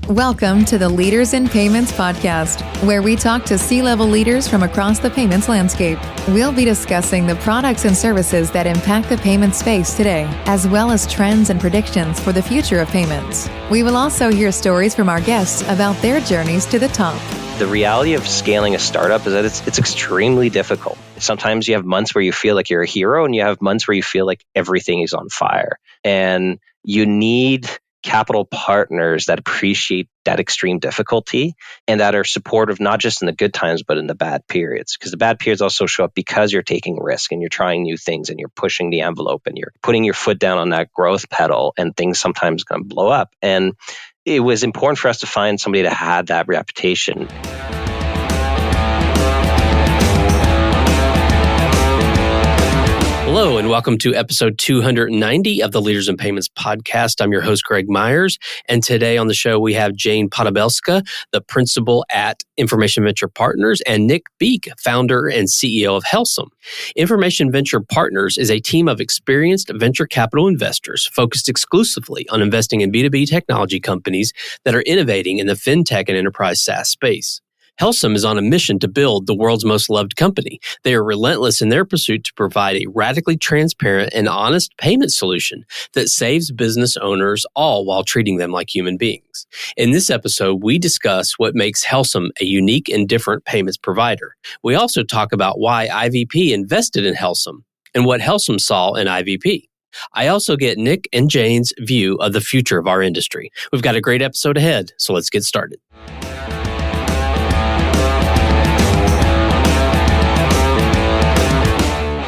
Welcome to the Leaders in Payments podcast, where we talk to C-level leaders from across the payments landscape. We'll be discussing the products and services that impact the payment space today, as well as trends and predictions for the future of payments. We will also hear stories from our guests about their journeys to the top. The reality of scaling a startup is that it's extremely difficult. Sometimes you have months where you feel like you're a hero, and you have months where you feel like everything is on fire. And you need capital partners that appreciate that extreme difficulty and that are supportive not just in the good times, but in the bad periods. Because the bad periods also show up because you're taking risk and you're trying new things and you're pushing the envelope and you're putting your foot down on that growth pedal, and things sometimes going to blow up. And it was important for us to find somebody that had that reputation. Hello, and welcome to episode 290 of the Leaders in Payments podcast. I'm your host, Greg Myers, and today on the show we have Jane Podbelskaya, the principal at Information Venture Partners, and Nick Beique, founder and CEO of Helcim. Information Venture Partners is a team of experienced venture capital investors focused exclusively on investing in B2B technology companies that are innovating in the fintech and enterprise SaaS space. Helcim is on a mission to build the world's most loved company. They are relentless in their pursuit to provide a radically transparent and honest payment solution that saves business owners, all while treating them like human beings. In this episode, we discuss what makes Helcim a unique and different payments provider. We also talk about why IVP invested in Helcim and what Helcim saw in IVP. I also get Nick and Jane's view of the future of our industry. We've got a great episode ahead, so let's get started.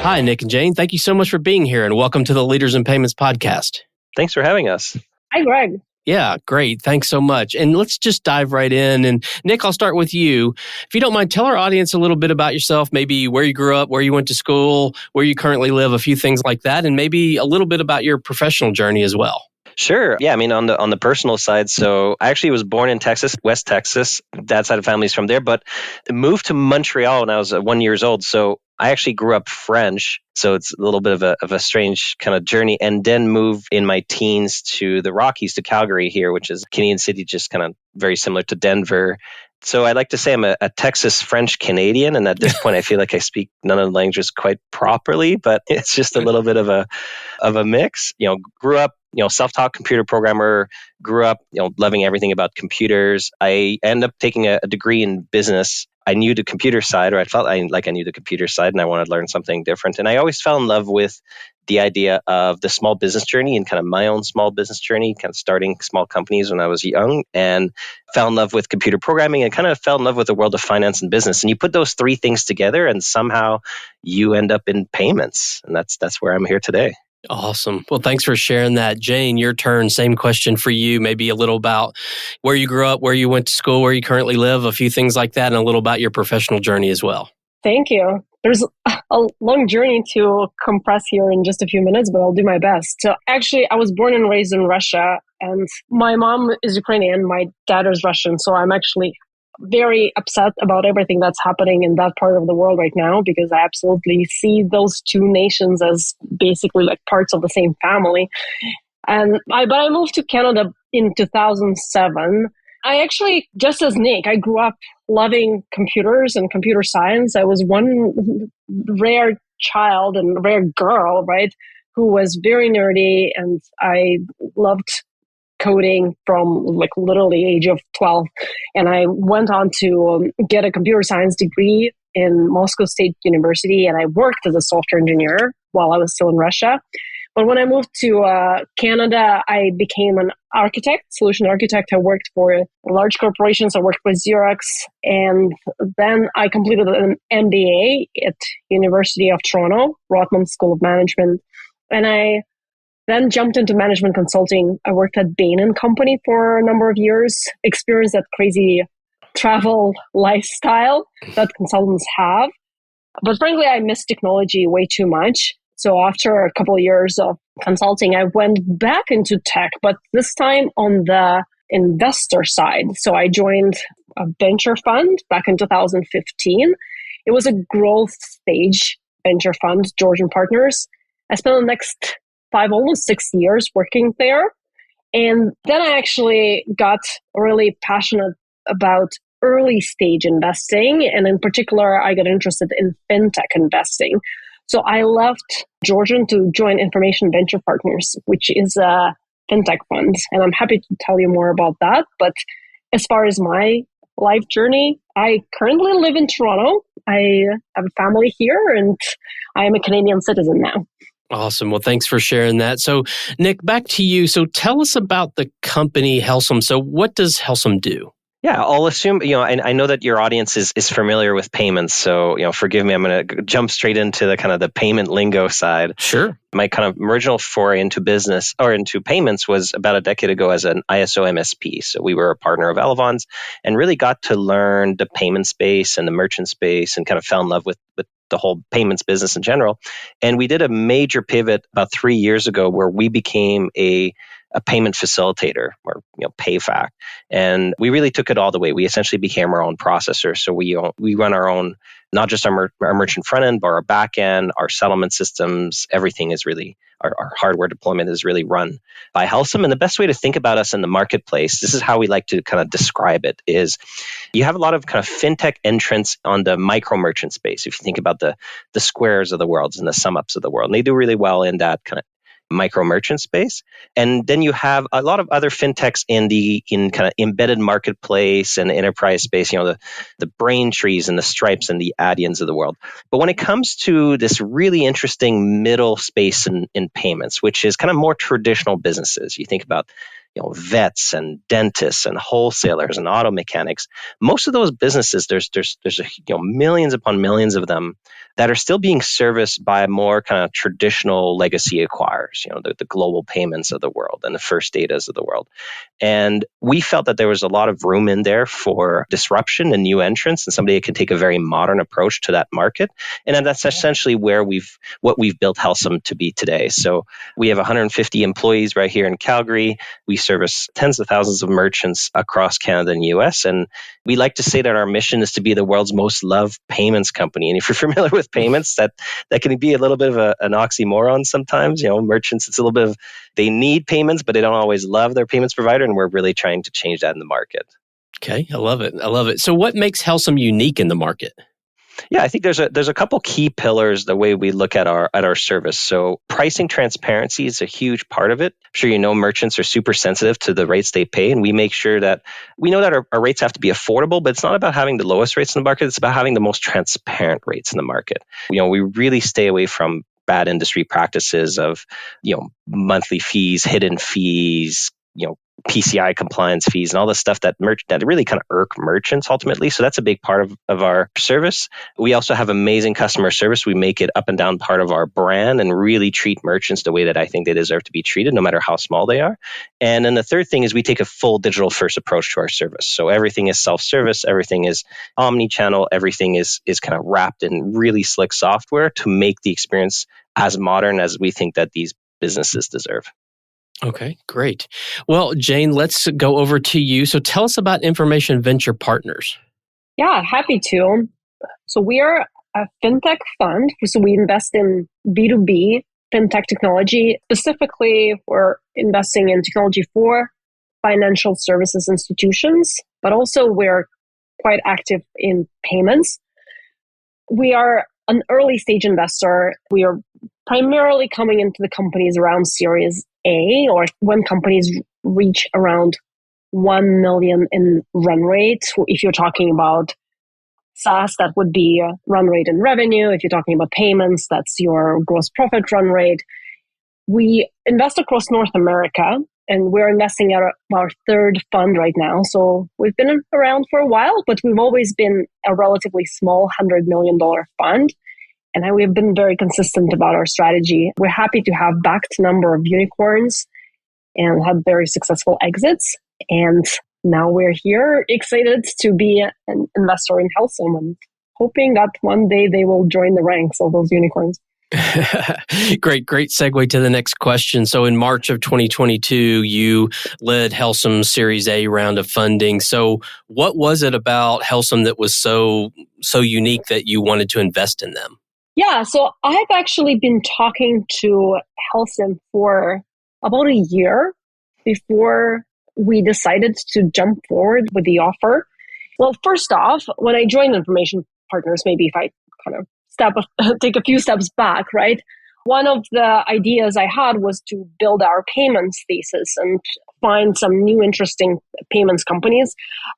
Hi, Nick and Jane. Thank you so much for being here, and welcome to the Leaders in Payments podcast. Thanks for having us. Hi, Greg. Yeah, great. Thanks so much. And let's just dive right in. And Nick, I'll start with you. If you don't mind, tell our audience a little bit about yourself, maybe where you grew up, where you went to school, where you currently live, a few things like that, and maybe a little bit about your professional journey as well. Sure. Yeah, I mean, on the personal side, so I actually was born in Texas, West Texas. Dad's side of family's from there, but moved to Montreal when I was 1 year old. So I actually grew up French, so it's a little bit of a strange kind of journey, and then moved in my teens to the Rockies, to Calgary here, which is a Canadian city, just kind of very similar to Denver. So I like to say I'm a Texas French Canadian, and at this point I feel like I speak none of the languages quite properly, but it's just a little bit of a mix. Grew up, self-taught computer programmer, grew up, loving everything about computers. I ended up taking a degree in business. I knew the computer side, or I felt like I knew the computer side, and I wanted to learn something different. And I always fell in love with the idea of the small business journey and kind of my own small business journey, kind of starting small companies when I was young, and fell in love with computer programming and kind of fell in love with the world of finance and business. And you put those three things together and somehow you end up in payments. And that's where I'm here today. Awesome. Well, thanks for sharing that. Jane, your turn. Same question for you. Maybe a little about where you grew up, where you went to school, where you currently live, a few things like that, and a little about your professional journey as well. Thank you. There's a long journey to compress here in just a few minutes, but I'll do my best. So actually, I was born and raised in Russia, and my mom is Ukrainian, my dad is Russian. So I'm actually very upset about everything that's happening in that part of the world right now, because I absolutely see those two nations as basically like parts of the same family. But I moved to Canada in 2007. I actually, just as Nick, I grew up loving computers and computer science. I was one rare child and rare girl, right, who was very nerdy, and I loved coding from like literally age of 12. And I went on to get a computer science degree in Moscow State University, and I worked as a software engineer while I was still in Russia. But when I moved to Canada, I became an architect, solution architect. I worked for large corporations. I worked with Xerox. And then I completed an MBA at University of Toronto, Rotman School of Management. And I then jumped into management consulting. I worked at Bain & Company for a number of years, experienced that crazy travel lifestyle that consultants have. But frankly, I miss technology way too much. So after a couple of years of consulting, I went back into tech, but this time on the investor side. So I joined a venture fund back in 2015. It was a growth stage venture fund, Georgian Partners. I spent the next almost 6 years working there. And then I actually got really passionate about early stage investing. And in particular, I got interested in fintech investing. So I left Georgian to join Information Venture Partners, which is a fintech fund. And I'm happy to tell you more about that. But as far as my life journey, I currently live in Toronto. I have a family here and I am a Canadian citizen now. Awesome. Well, thanks for sharing that. So, Nick, back to you. So tell us about the company Helcim. So what does Helcim do? Yeah, I'll assume, I know that your audience is familiar with payments. So, forgive me, I'm going to jump straight into the kind of the payment lingo side. Sure. My kind of original foray into business or into payments was about a decade ago as an ISO MSP. So we were a partner of Elavon's and really got to learn the payment space and the merchant space and kind of fell in love with the whole payments business in general. And we did a major pivot about 3 years ago where we became a payment facilitator or PayFac. And we really took it all the way. We essentially became our own processor. So we run our own, not just our merchant front end, but our back end, our settlement systems, everything is really, our hardware deployment is really run by Helcim. And the best way to think about us in the marketplace, this is how we like to kind of describe it, is you have a lot of kind of fintech entrants on the micro merchant space. If you think about the Squares of the world and the SumUps of the world, and they do really well in that kind of micro merchant space. And then you have a lot of other fintechs in kind of embedded marketplace and enterprise space, the Braintrees and the Stripes and the Adyen's of the world. But when it comes to this really interesting middle space in payments, which is kind of more traditional businesses, you think about vets and dentists and wholesalers and auto mechanics. Most of those businesses, there's millions upon millions of them that are still being serviced by more kind of traditional legacy acquirers, the global payments of the world and the First Datas of the world. And we felt that there was a lot of room in there for disruption and new entrants and somebody that can take a very modern approach to that market. And that's essentially what we've built Helcim to be today. So we have 150 employees right here in Calgary. We service tens of thousands of merchants across Canada and US. And we like to say that our mission is to be the world's most loved payments company. And if you're familiar with payments, that can be a little bit of an oxymoron sometimes. Merchants, it's a little bit of, they need payments, but they don't always love their payments provider. And we're really trying to change that in the market. Okay, I love it. So what makes Helcim unique in the market? Yeah, I think there's a couple key pillars the way we look at our service. So pricing transparency is a huge part of it. I'm sure merchants are super sensitive to the rates they pay, and we make sure that we know that our rates have to be affordable, but it's not about having the lowest rates in the market. It's about having the most transparent rates in the market. We really stay away from bad industry practices of monthly fees, hidden fees, PCI compliance fees and all the stuff that really kind of irk merchants ultimately. So that's a big part of our service. We also have amazing customer service. We make it up and down part of our brand and really treat merchants the way that I think they deserve to be treated, no matter how small they are. And then the third thing is we take a full digital first approach to our service. So everything is self-service, everything is omni-channel, everything is kind of wrapped in really slick software to make the experience as modern as we think that these businesses deserve. Okay, great. Well, Jane, let's go over to you. So tell us about Information Venture Partners. Yeah, happy to. So we are a fintech fund. So we invest in B2B fintech technology. Specifically, we're investing in technology for financial services institutions, but also we're quite active in payments. We are an early stage investor. We are primarily coming into the companies around Series A, or when companies reach around 1 million in run rate. If you're talking about SaaS, that would be run rate in revenue. If you're talking about payments, that's your gross profit run rate. We invest across North America, and we're investing at our third fund right now. So we've been around for a while, but we've always been a relatively small $100 million fund. And we've been very consistent about our strategy. We're happy to have backed a number of unicorns and had very successful exits. And now we're here, excited to be an investor in Helcim and hoping that one day they will join the ranks of those unicorns. Great segue to the next question. So in March of 2022, you led Helcim's Series A round of funding. So what was it about Helcim that was so unique that you wanted to invest in them? Yeah, so I've actually been talking to Helcim for about a year before we decided to jump forward with the offer? Well, first off, when I joined Information Partners, maybe if I kind of take a few steps back, right? One of the ideas I had was to build our payments thesis and find some new interesting payments companies.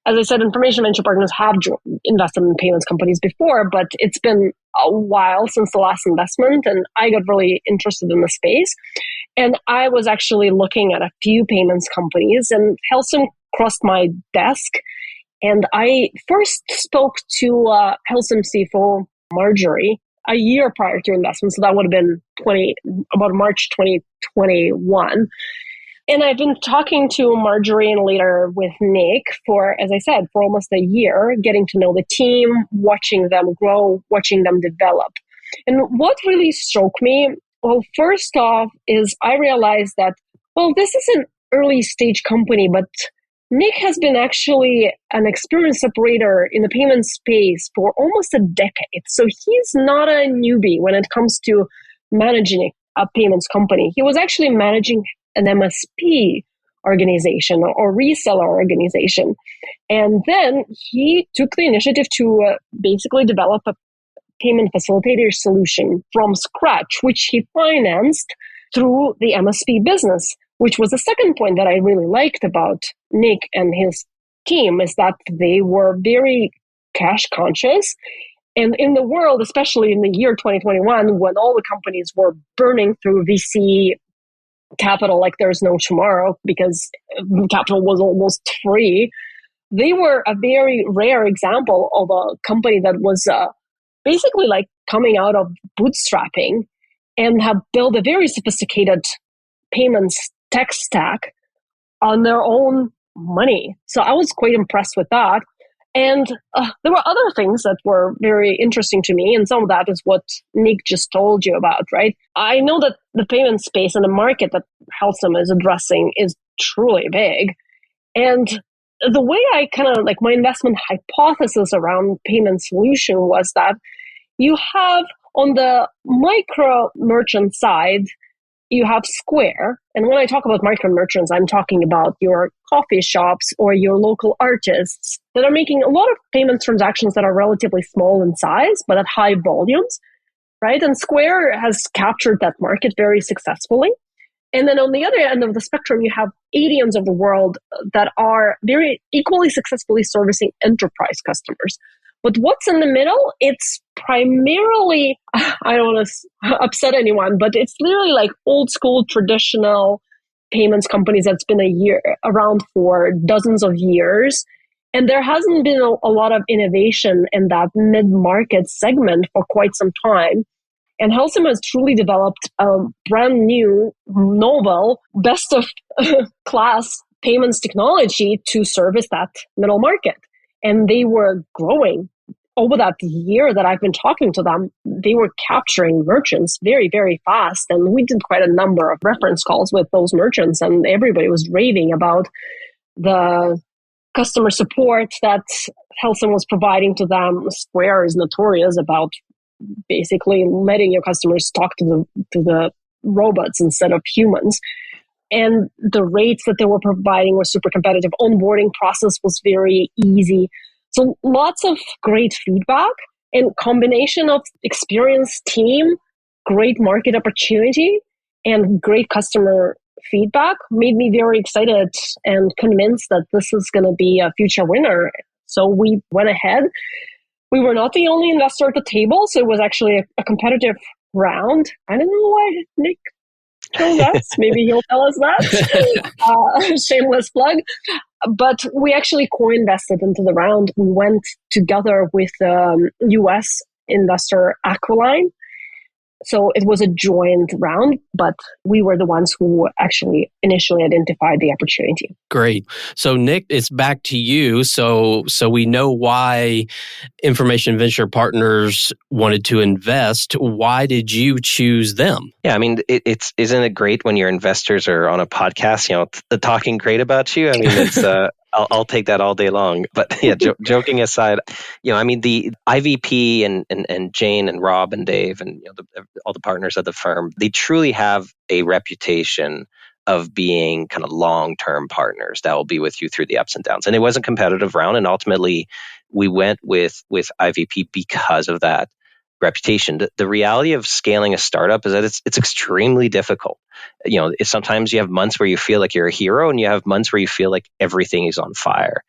As I said, Information Venture Partners have invested in payments companies before, but it's been a while since the last investment, and I got really interested in the space. And I was actually looking at a few payments companies, and Helcim crossed my desk. And I first spoke to Helcim CFO Marjorie a year prior to investment. So that would have been about March 2021. And I've been talking to Marjorie and later with Nick for, as I said, for almost a year, getting to know the team, watching them grow, watching them develop. And what really struck me, well, first off, is I realized that, well, this is an early stage company, but Nick has been actually an experienced operator in the payment space for almost a decade. So he's not a newbie when it comes to managing a payments company. He was actually managing an MSP organization or reseller organization. And then he took the initiative to basically develop a payment facilitator solution from scratch, which he financed through the MSP business, which was the second point that I really liked about Nick and his team, is that they were very cash conscious. And in the world, especially in the year 2021, when all the companies were burning through VC capital like there's no tomorrow because capital was almost free, they were a very rare example of a company that was basically like coming out of bootstrapping and have built a very sophisticated payments tech stack on their own money. So I was quite impressed with that. And there were other things that were very interesting to me. And some of that is what Nick just told you about, right? I know that the payment space and the market that Helcim is addressing is truly big. And the way I kind of like my investment hypothesis around payment solution was that you have on the micro merchant side, you have Square. And when I talk about micro merchants, I'm talking about your coffee shops or your local artists that are making a lot of payment transactions that are relatively small in size, but at high volumes, right? And Square has captured that market very successfully. And then on the other end of the spectrum, you have Adians of the world that are very equally successfully servicing enterprise customers. But what's in the middle? It's primarily, I don't want to upset anyone, but it's literally like old school traditional payments companies that's been around for dozens of years. And there hasn't been a lot of innovation in that mid-market segment for quite some time. And Helcim has truly developed a brand new, novel, best of class payments technology to service that middle market. And they were growing. Over that year that I've been talking to them, they were capturing merchants very, very fast. And we did quite a number of reference calls with those merchants, and everybody was raving about the customer support that Helcim was providing to them. Square is notorious about basically letting your customers talk to the robots instead of humans. And the rates that they were providing were super competitive. Onboarding process was very easy. So lots of great feedback and combination of experienced team, great market opportunity, and great customer feedback made me very excited and convinced that this is going to be a future winner. So we went ahead. We were not the only investor at the table, so it was actually a competitive round. I don't know why Nick told us. Maybe he'll tell us that. Shameless plug. But we actually co-invested into the round. We went together with US investor Aquiline. So it was a joint round, but we were the ones who actually initially identified the opportunity. Great. So Nick, it's back to you. So we know why Information Venture Partners wanted to invest. Why did you choose them? Yeah, I mean, isn't it great when your investors are on a podcast, talking great about you? I mean, it's I'll take that all day long. But yeah, joking aside, I mean, the IVP and Jane and Rob and Dave and all the partners of the firm, they truly have a reputation of being kind of long-term partners that will be with you through the ups and downs. And it was a competitive round, and ultimately we went with IVP because of that reputation. The reality of scaling a startup is that it's extremely difficult. Sometimes you have months where you feel like you're a hero, and you have months where you feel like everything is on fire.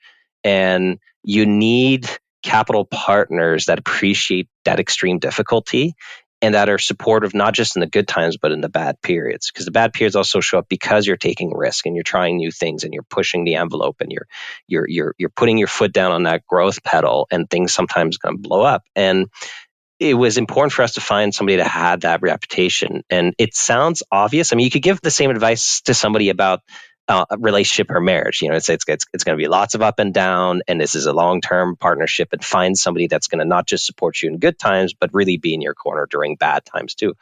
And you need capital partners that appreciate that extreme difficulty and that are supportive not just in the good times but in the bad periods, because the bad periods also show up because you're taking risk and you're trying new things and you're pushing the envelope and you're putting your foot down on that growth pedal, and things sometimes going to blow up. And it was important for us to find somebody that had that reputation. And it sounds obvious. I mean, you could give the same advice to somebody about a relationship or marriage. It's going to be lots of up and down, and this is a long-term partnership, and find somebody that's going to not just support you in good times, but really be in your corner during bad times too.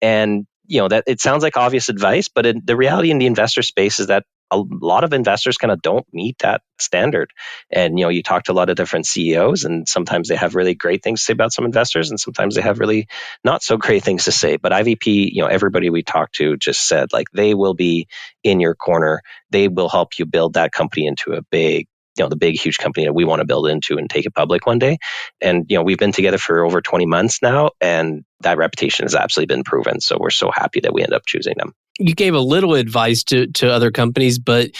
And that it sounds like obvious advice, but the reality in the investor space is that a lot of investors kind of don't meet that standard. And you talk to a lot of different CEOs, and sometimes they have really great things to say about some investors, and sometimes they have really not so great things to say. But IVP, everybody we talked to just said like they will be in your corner. They will help you build that company into a big, the big, huge company that we want to build into and take it public one day. And, we've been together for over 20 months now, and that reputation has absolutely been proven. So we're so happy that we end up choosing them. You gave a little advice to other companies, but,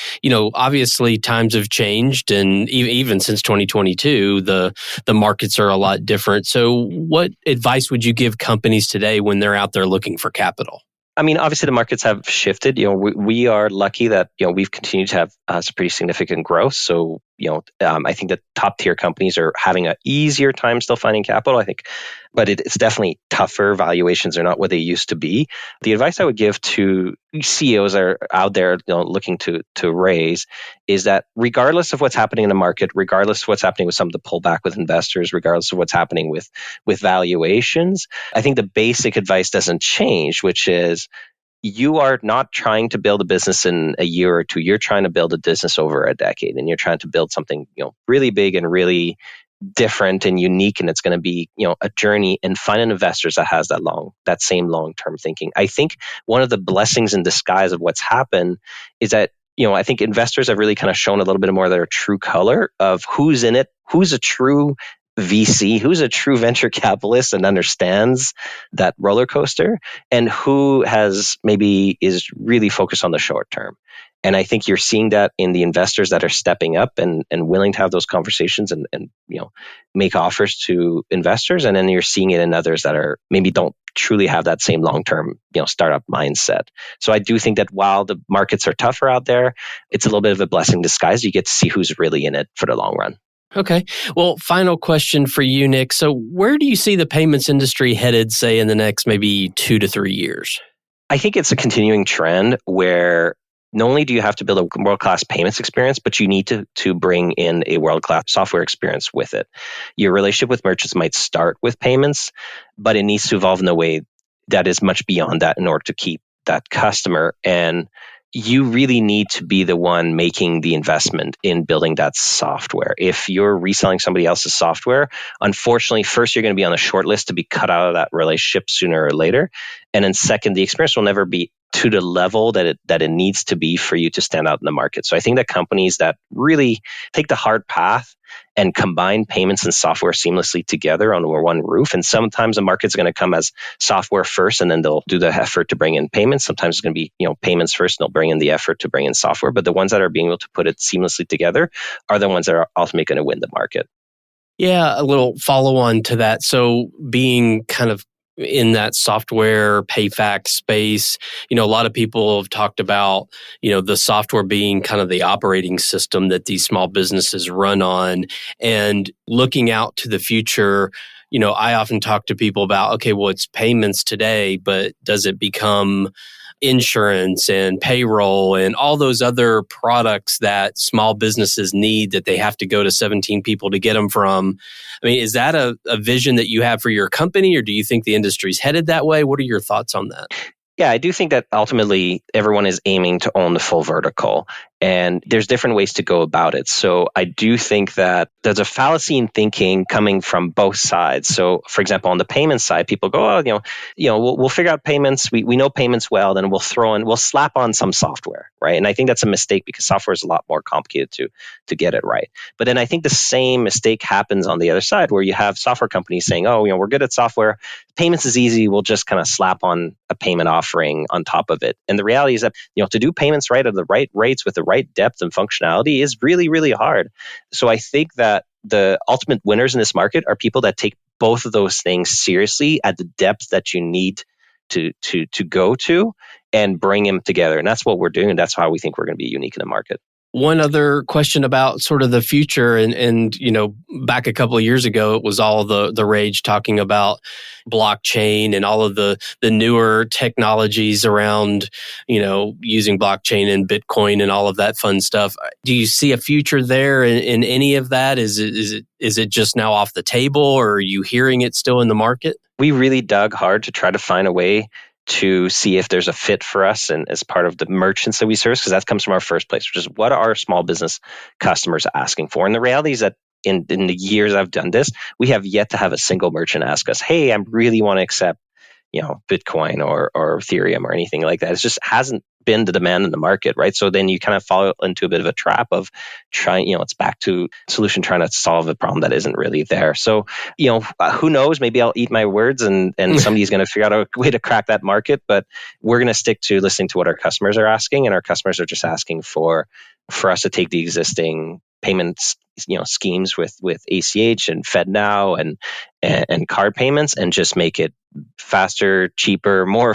obviously times have changed, and even since 2022, the markets are a lot different. So what advice would you give companies today when they're out there looking for capital? I mean, obviously the markets have shifted. We are lucky that, we've continued to have some pretty significant growth. So, I think that top tier companies are having an easier time still finding capital, I think, but it's definitely tougher. Valuations are not what they used to be. The advice I would give to CEOs that are out there, looking to raise, is that regardless of what's happening in the market, regardless of what's happening with some of the pullback with investors, regardless of what's happening with valuations, I think the basic advice doesn't change, which is you are not trying to build a business in a year or two. You're trying to build a business over a decade, and you're trying to build something, really big and really different and unique. And it's going to be, a journey, and find an investor that has that same long-term thinking. I think one of the blessings in disguise of what's happened is that, I think investors have really kind of shown a little bit more of their true color of who's in it, who's a true VC, who's a true venture capitalist and understands that roller coaster, and who is really focused on the short term. And I think you're seeing that in the investors that are stepping up and willing to have those conversations and make offers to investors. And then you're seeing it in others that are maybe don't truly have that same long-term, startup mindset. So I do think that while the markets are tougher out there, it's a little bit of a blessing in disguise. You get to see who's really in it for the long run. Okay. Well, final question for you, Nick. So where do you see the payments industry headed, say, in the next maybe 2 to 3 years? I think it's a continuing trend where not only do you have to build a world-class payments experience, but you need to bring in a world-class software experience with it. Your relationship with merchants might start with payments, but it needs to evolve in a way that is much beyond that in order to keep that customer. And you really need to be the one making the investment in building that software. If you're reselling somebody else's software, unfortunately, first, you're going to be on the short list to be cut out of that relationship sooner or later. And then second, the experience will never be to the level that it needs to be for you to stand out in the market. So I think that companies that really take the hard path and combine payments and software seamlessly together under one roof. And sometimes the market's going to come as software first, and then they'll do the effort to bring in payments. Sometimes it's going to be, payments first, and they'll bring in the effort to bring in software. But the ones that are being able to put it seamlessly together are the ones that are ultimately going to win the market. Yeah, a little follow on to that. So being kind of in that software payfac space, a lot of people have talked about, the software being kind of the operating system that these small businesses run on. And looking out to the future, I often talk to people about, okay, well, it's payments today, but does it become insurance and payroll and all those other products that small businesses need that they have to go to 17 people to get them from? I mean, is that a vision that you have for your company, or do you think the industry's headed that way? What are your thoughts on that? Yeah, I do think that ultimately everyone is aiming to own the full vertical. And there's different ways to go about it. So I do think that there's a fallacy in thinking coming from both sides. So for example, on the payment side, people go, oh, we'll figure out payments. We know payments well, then we'll slap on some software, right? And I think that's a mistake because software is a lot more complicated to get it right. But then I think the same mistake happens on the other side where you have software companies saying, oh, we're good at software. Payments is easy. We'll just kind of slap on a payment offering on top of it. And the reality is that, to do payments right at the right rates with the right depth and functionality is really, really hard. So I think that the ultimate winners in this market are people that take both of those things seriously at the depth that you need to go to and bring them together. And that's what we're doing. And that's how we think we're going to be unique in the market. One other question about sort of the future, and back a couple of years ago, it was all the rage talking about blockchain and all of the newer technologies around, using blockchain and Bitcoin and all of that fun stuff. Do you see a future there in any of that? Is it just now off the table, or are you hearing it still in the market? We really dug hard to try to find a way to see if there's a fit for us and as part of the merchants that we service, because that comes from our first place, which is what are our small business customers asking for? And the reality is that in the years I've done this, we have yet to have a single merchant ask us, hey, I really want to accept Bitcoin or Ethereum or anything like that. It just hasn't been the demand in the market, right? So then you kind of fall into a bit of a trap of trying, it's back to solution trying to solve a problem that isn't really there. So, who knows? Maybe I'll eat my words and somebody's going to figure out a way to crack that market, but we're going to stick to listening to what our customers are asking, and our customers are just asking for us to take the existing payments, schemes with ACH and FedNow and card payments and just make it faster, cheaper, more,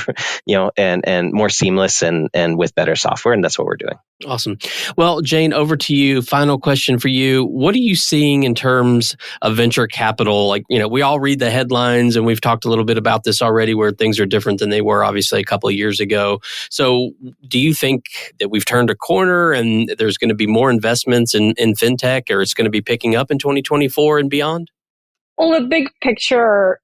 and more seamless and with better software. And that's what we're doing. Awesome. Well, Jane, over to you. Final question for you. What are you seeing in terms of venture capital? Like, we all read the headlines, and we've talked a little bit about this already, where things are different than they were obviously a couple of years ago. So do you think that we've turned a corner and there's going to be more investments in fintech, or it's going to be picking up in 2024 and beyond? Well, the big picture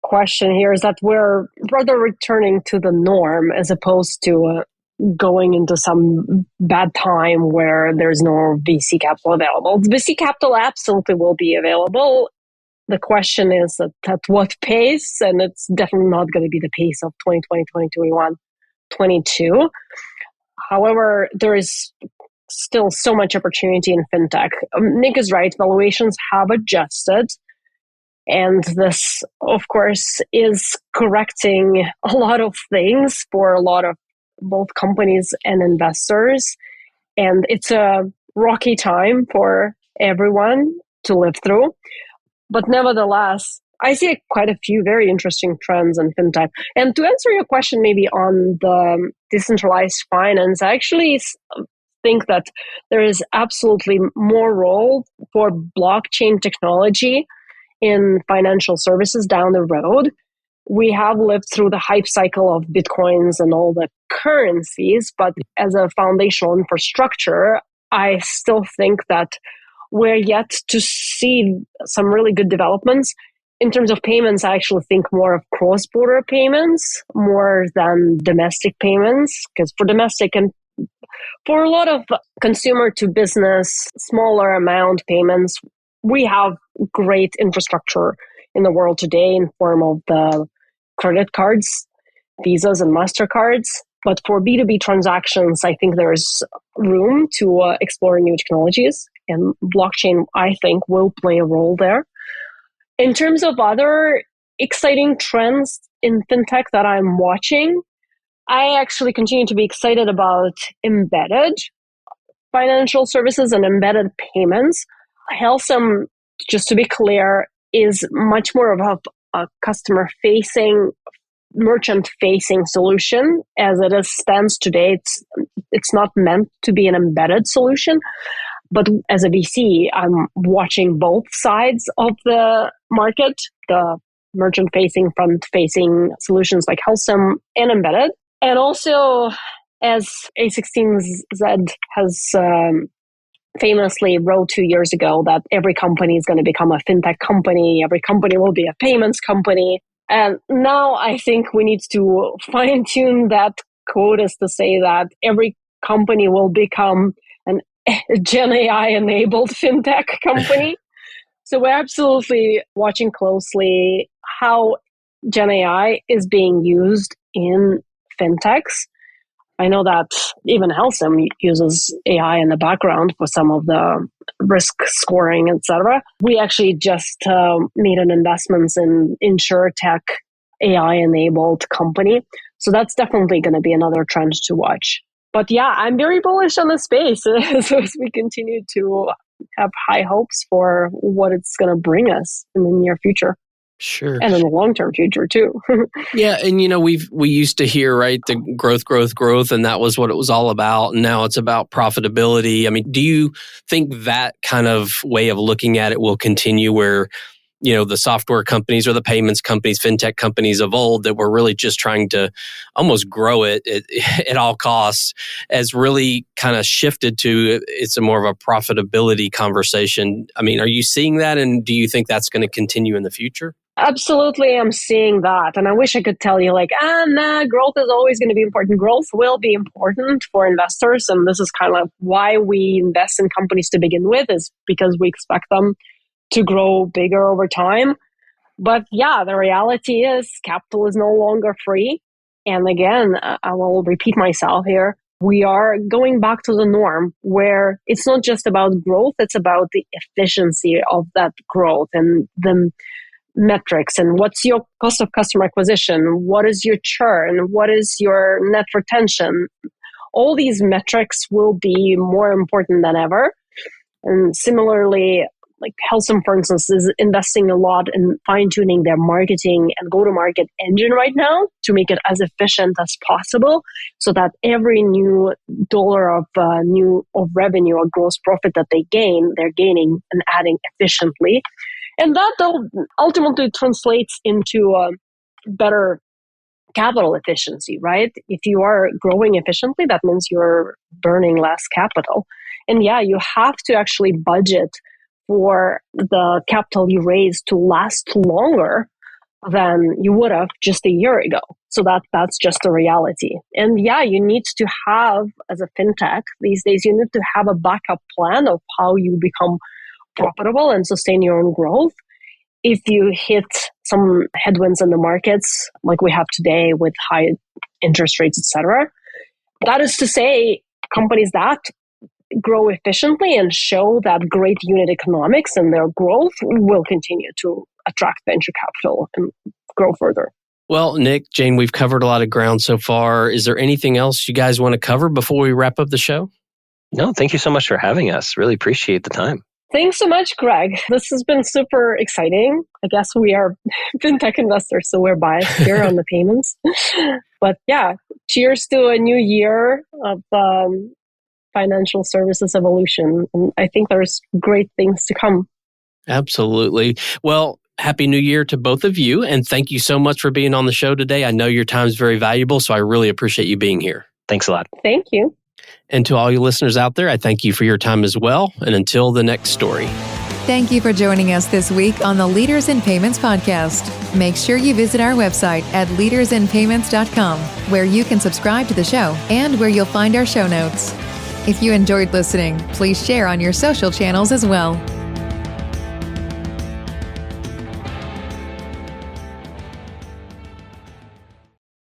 question here is that we're rather returning to the norm as opposed to going into some bad time where there's no VC capital available. The VC capital absolutely will be available. The question is at what pace, and it's definitely not going to be the pace of 2020, 2021, 22. However, there is still so much opportunity in fintech. Nick is right, valuations have adjusted. And this, of course, is correcting a lot of things for a lot of both companies and investors. And it's a rocky time for everyone to live through. But nevertheless, I see quite a few very interesting trends in fintech. And to answer your question maybe on the decentralized finance, I actually think that there is absolutely more role for blockchain technology in financial services down the road. We have lived through the hype cycle of Bitcoins and all the currencies, but as a foundational infrastructure, I still think that we're yet to see some really good developments. In terms of payments, I actually think more of cross-border payments more than domestic payments, because for domestic and for a lot of consumer to business, smaller amount payments, we have great infrastructure in the world today in form of the credit cards, Visas and MasterCards. But for B2B transactions, I think there's room to explore new technologies, and blockchain, I think, will play a role there. In terms of other exciting trends in fintech that I'm watching, I actually continue to be excited about embedded financial services and embedded payments. Helcim, just to be clear, is much more of a customer-facing, merchant-facing solution as it stands today. It's not meant to be an embedded solution, but as a VC, I'm watching both sides of the market, the merchant-facing, front-facing solutions like Helcim and embedded. And also, as A16Z has famously wrote 2 years ago, that every company is going to become a fintech company, every company will be a payments company. And now I think we need to fine-tune that quote as to say that every company will become Gen AI enabled fintech company. So we're absolutely watching closely how Gen AI is being used in fintechs. I know that even Helcim uses AI in the background for some of the risk scoring, etc. We actually just made an investment in InsurTech AI-enabled company. So that's definitely going to be another trend to watch. But yeah, I'm very bullish on the space as we continue to have high hopes for what it's going to bring us in the near future. Sure. And in the long-term future too. Yeah, and we used to hear, right, the growth, and that was what it was all about. And now it's about profitability. I mean, do you think that kind of way of looking at it will continue where, the software companies or the payments companies, fintech companies of old that were really just trying to almost grow it at all costs has really kind of shifted to it's a more of a profitability conversation? I mean, are you seeing that, and do you think that's going to continue in the future? Absolutely, I'm seeing that. And I wish I could tell you growth is always going to be important. Growth will be important for investors. And this is kind of why we invest in companies to begin with, is because we expect them to grow bigger over time. But yeah, the reality is capital is no longer free. And again, I will repeat myself here. We are going back to the norm where it's not just about growth, it's about the efficiency of that growth and the metrics, and what's your cost of customer acquisition, what is your churn, what is your net retention. All these metrics will be more important than ever. And similarly, like Helcim, for instance, is investing a lot in fine-tuning their marketing and go-to-market engine right now to make it as efficient as possible, so that every new dollar of revenue or gross profit that they gain, they're gaining and adding efficiently. And that ultimately translates into better capital efficiency, right? If you are growing efficiently, that means you're burning less capital. And yeah, you have to actually budget for the capital you raise to last longer than you would have just a year ago. So that's just a reality. And yeah, you need to have, as a fintech these days, you need to have a backup plan of how you become profitable and sustain your own growth if you hit some headwinds in the markets like we have today with high interest rates, etc. That is to say, companies that grow efficiently and show that great unit economics and their growth will continue to attract venture capital and grow further. Well, Nick, Jane, we've covered a lot of ground so far. Is there anything else you guys want to cover before we wrap up the show? No, thank you so much for having us. Really appreciate the time. Thanks so much, Greg. This has been super exciting. I guess we are fintech investors, so we're biased here on the payments. But yeah, cheers to a new year of financial services evolution. And I think there's great things to come. Absolutely. Well, Happy New Year to both of you. And thank you so much for being on the show today. I know your time is very valuable, so I really appreciate you being here. Thanks a lot. Thank you. And to all you listeners out there, I thank you for your time as well. And until the next story. Thank you for joining us this week on the Leaders in Payments podcast. Make sure you visit our website at leadersinpayments.com, where you can subscribe to the show and where you'll find our show notes. If you enjoyed listening, please share on your social channels as well.